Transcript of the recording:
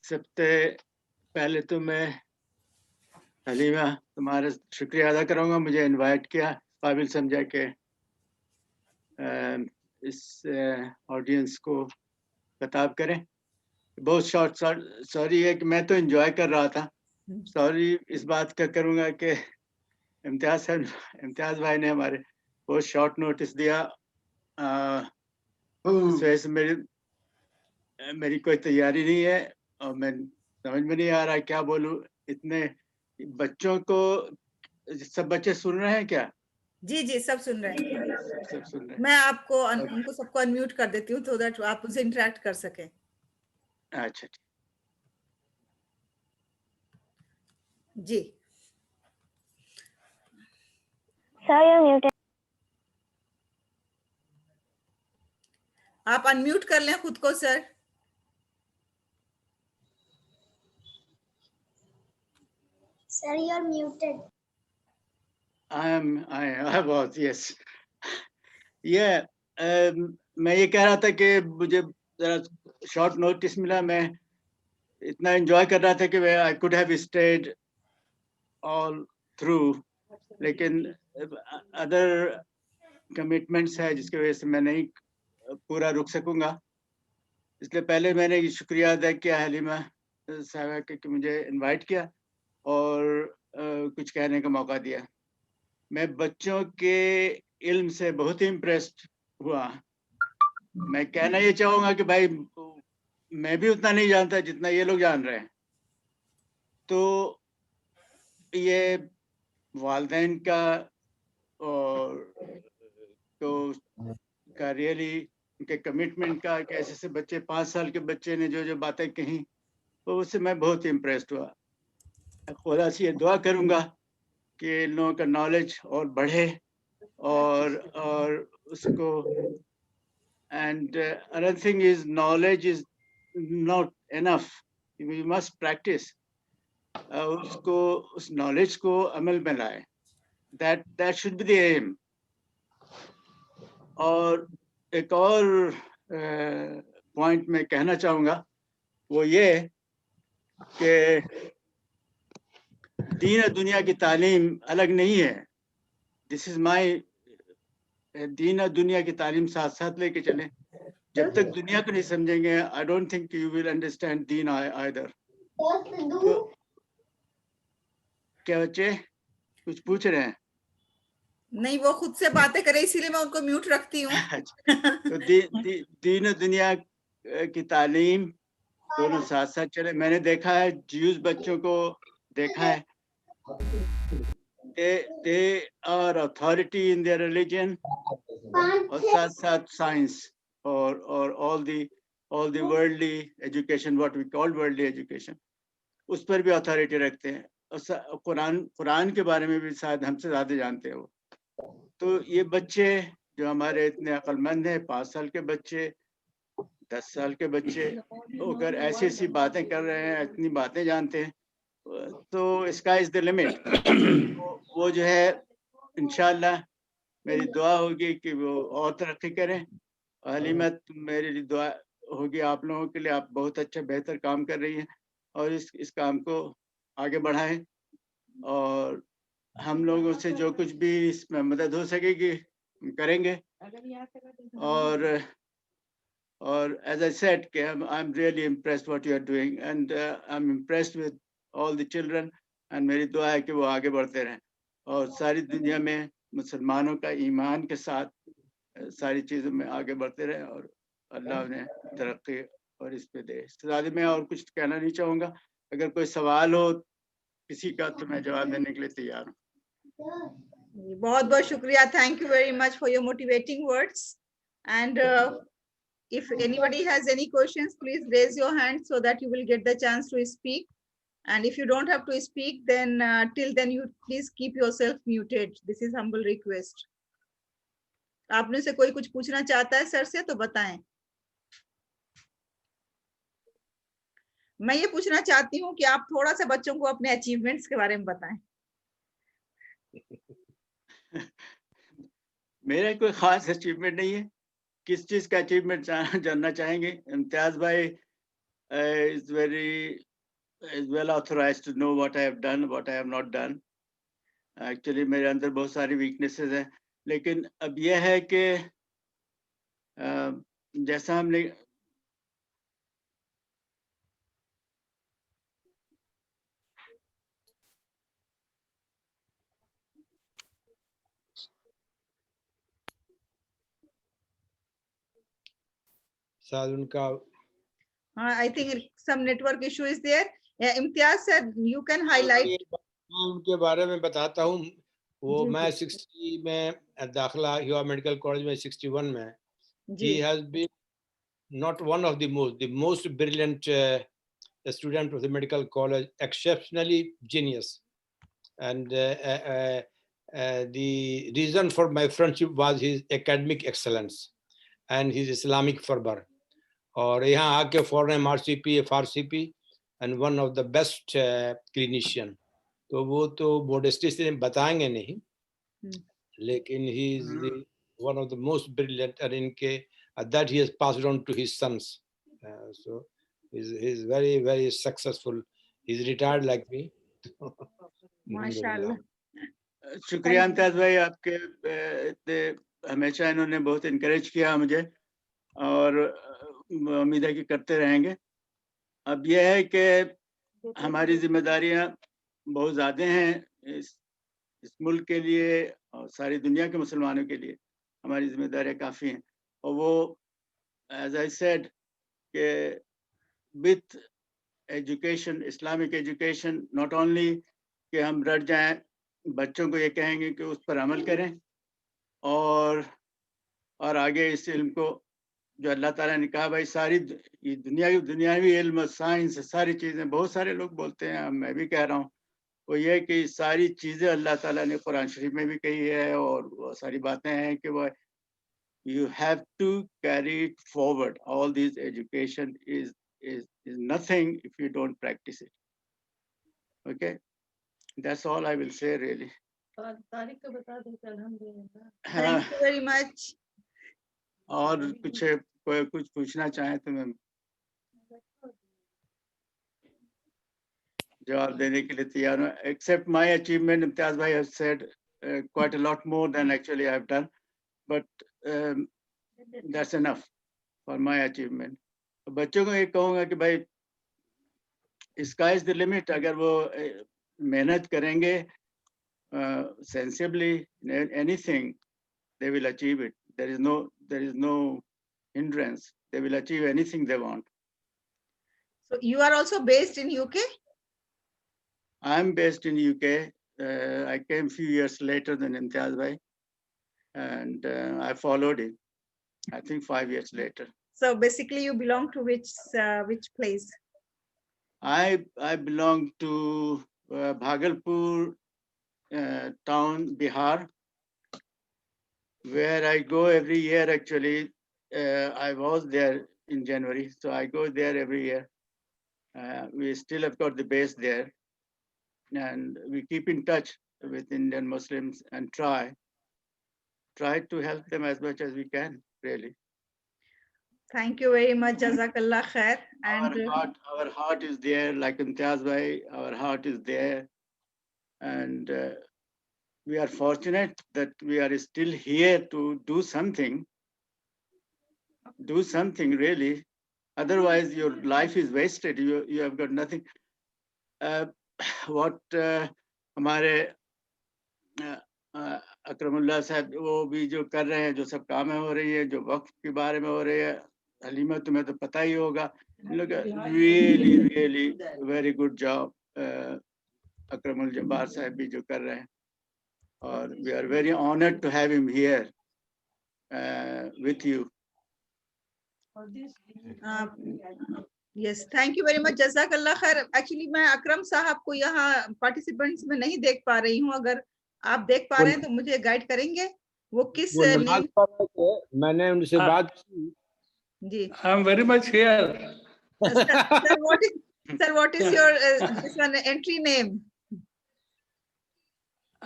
सबसे पहले तो मैं हलीमा तुम्हारा शुक्रिया अदा करूँगा, मुझे इनवाइट किया, काबिल समझा कि इस ऑडियंस को खिताब करें। बहुत सॉरी है कि मैं तो एन्जॉय कर रहा था। सॉरी इस बात का करूँगा कि इम्तियाज़ भाई ने हमारे बहुत शॉर्ट नोटिस दिया। इस वजह से मेरी कोई तैयारी नहीं है और मैं समझ में नहीं आ रहा क्या बोलूँ। इतने बच्चों को, सब बच्चे सुन रहे हैं क्या? जी, जी, सब सुन रहे हैं। सब सुन रहे हैं। मैं आपको और उनको सबको अनम्यूट कर देती हूँ सो दैट आप उनसे इंटरैक्ट कर सकें। अच्छा, जी। Sir, you're muted. आप अनम्यूट कर लें खुद को sir. Sir, you're muted. I was, yes. Yeah, मैं ये कह रहा था कि मुझे ज़रा शॉर्ट नोटिस मिला, मैं इतना एन्जॉय कर रहा था कि मैं I could have stayed all through, लेकिन अदर कमिटमेंट्स है जिसकी वजह से मैं नहीं पूरा रुक सकूँगा। इसलिए पहले मैंने ये शुक्रिया अदा किया हलीमा साहिबा कि मुझे इनवाइट किया और कुछ कहने का मौका दिया। मैं बच्चों के इल्म से बहुत ही इम्प्रेस्ड हुआ। मैं कहना ये चाहूँगा कि भाई मैं भी उतना नहीं जानता जितना ये लोग जान रहे हैं। तो ये वालिदैन का और तो का रियली उनके कमिटमेंट का कि ऐसे बच्चे 5 साल के बच्चे ने जो बातें कही, तो उससे मैं बहुत इम्प्रेस्ड हुआ। खुदा से ये दुआ करूँगा कि इन लोगों का नॉलेज और बढ़े और उसको and another thing is knowledge is not enough, we must practice उसको, उस नॉलेज को अमल में लाए, that should be the aim. और एक और पॉइंट मैं कहना चाहूँगा वो ये कि दीन और दुनिया की तालीम अलग नहीं है। दिस इज माय, दीन और दुनिया की तालीम साथ साथ लेके चलें। जब तक दुनिया को नहीं समझेंगे, I don't think you will understand Deen either. तो क्या बच्चे कुछ पूछ रहे हैं? नहीं, वो खुद से बातें करें इसीलिए मैं उनको म्यूट रखती हूँ। तो दीन और दुनिया की तालीम दोनों साथ साथ चले। मैंने देखा है ज्यूज बच्चों को देखा है, they are authority in their religion और साथ साथ साइंस और all the worldly education, what we call worldly education, उस पर भी अथॉरिटी रखते हैं और कुरान के बारे में भी शायद हमसे ज्यादा जानते हैं वो। तो ये बच्चे जो हमारे इतने अक्लमंद हैं, 5 साल के बच्चे, 10 साल के बच्चे, अगर ऐसी ऐसी बातें कर रहे हैं, इतनी बातें जानते हैं, तो स्काई इज द लिमिट। वो जो है इंशाल्लाह मेरी दुआ होगी कि वो और तरक्की करें। हलीमा, मेरी दुआ होगी आप लोगों के लिए, आप बहुत अच्छा बेहतर काम कर रही हैं और इस काम को आगे बढ़ाएं और हम लोगों से जो कुछ भी इसमें मदद हो सकेगी हम करेंगे। और as I said, I'm really impressed what you are doing and I'm impressed with all the children and मेरी दुआ है कि वो आगे बढ़ते रहें और सारी दुनिया में मुसलमानों का ईमान के साथ सारी चीज़ों में आगे बढ़ते रहें और अल्लाह उन्हें तरक्की और इस पे दे। ज़्यादा मैं और कुछ कहना नहीं चाहूँगा। अगर कोई सवाल हो किसी का तो मैं जवाब देने के लिए तैयार हूँ। बहुत बहुत शुक्रिया। Thank you very much for your motivating words and if anybody has any questions, please raise your hand so that you will get the chance to speak. And if you don't have to speak, then till then you please keep yourself muted. This is humble request. आप में से कोई कुछ पूछना चाहता है sir से तो बताएं। मैं ये पूछना चाहती हूँ कि आप थोड़ा सा बच्चों को अपने अचीवमेंट्स के बारे में बताएं। मेरा कोई खास अचीवमेंट नहीं है। किस चीज का अचीवमेंट जानना चाहेंगे? इम्तियाज भाई is well authorized to know what I have done, what I have not done. Actually मेरे अंदर बहुत सारी weaknesses हैं, लेकिन अब यह है कि जैसा हमने शायद उनका I think some network issue is there. Yeah, Imtiaz sir, you can highlight. मैं उनके बारे में बताता हूँ। वो जी, मैं जी। 60 में दाखिला हुआ मेडिकल कॉलेज में 61 में। जी, He has been not one of the most brilliant student of the medical college, exceptionally genius. And the reason for my friendship was his academic excellence and his Islamic fervor. और यहाँ आके foreign MRCP, FRCP, and one of the best clinician. तो वो तो modesty से बताएंगे नहीं, लेकिन he is the one of the most brilliant, and इनके that he has passed on to his sons. So he's very, very successful. He's retired like me. माशाल्लाह। शुक्रिया इम्तियाज भाई, आपके हमेशा इन्होंने बहुत इनकरेज किया मुझे, और उम्मीद है कि करते रहेंगे। अब यह है कि हमारी जिम्मेदारियां बहुत ज़्यादा हैं इस मुल्क के लिए और सारी दुनिया के मुसलमानों के लिए। हमारी जिम्मेदारियां काफ़ी हैं, और वो एज आई सेड कि with education, Islamic education, not only कि हम रट जाएं, बच्चों को ये कहेंगे कि उस पर अमल करें, और आगे इस इल्म को जो अल्लाह ताला ने कहा, भाई सारी ये दुनियावी इल्म, साइंस, सारी चीज़ें, बहुत सारे लोग बोलते हैं, मैं भी कह रहा हूँ, वो ये कि सारी चीज़ें अल्लाह ताला ने कुरान शरीफ में भी कही है, और वो सारी बातें हैं कि वो you have to carry it forward. All this education is nothing if you don't practice it. Okay, that's all I will say really. Thank you very much. और कुछ पूछना चाहें तो मैं जवाब देने के लिए तैयार हूँ। Except my achievement, Imtiaz bhai has said quite a lot more than actually I've done, but that's enough for my achievement. बच्चों को ये कहूँगा कि भाई sky is the limit. अगर वो मेहनत करेंगे sensibly, anything they will achieve it. There is no hindrance. They will achieve anything they want. So you are also based in UK? I'm based in UK. I came a few years later than Imtiaz bhai, and I followed him, I think 5 years later. So basically you belong to which place? I belong to Bhagalpur town, Bihar, where I go every year. Actually, I was there in January, so I go there every year. We still have got the base there, and we keep in touch with Indian Muslims and try to help them as much as we can, really. Thank you very much. Jazakallah khair. And our heart is there, like Imtiaz bhai, our heart is there. And we are fortunate that we are still here to do something really. Otherwise, your life is wasted. You have got nothing. What हमारे अकरमुल्लाह साहब वो भी जो कर रहे हैं, जो सब कामें हो रही है, जो वक्फ के बारे में हो रही है, हलीमा तुम्हें तो पता ही होगा, लोग really very good job. अकरमुल Jabbar साहब भी जो कर रहे हैं, और we are very honored to have him here with you. Yes, thank you very much. Jazakallah khair. Actually मैं अकरम साहब को यहाँ participants में नहीं देख पा रही हूँ, अगर आप देख पा रहे हैं तो मुझे गाइड करेंगे वो किस नेम? मैंने उनसे बात की जी। I'm very much here. Sir, what is your this one entry name?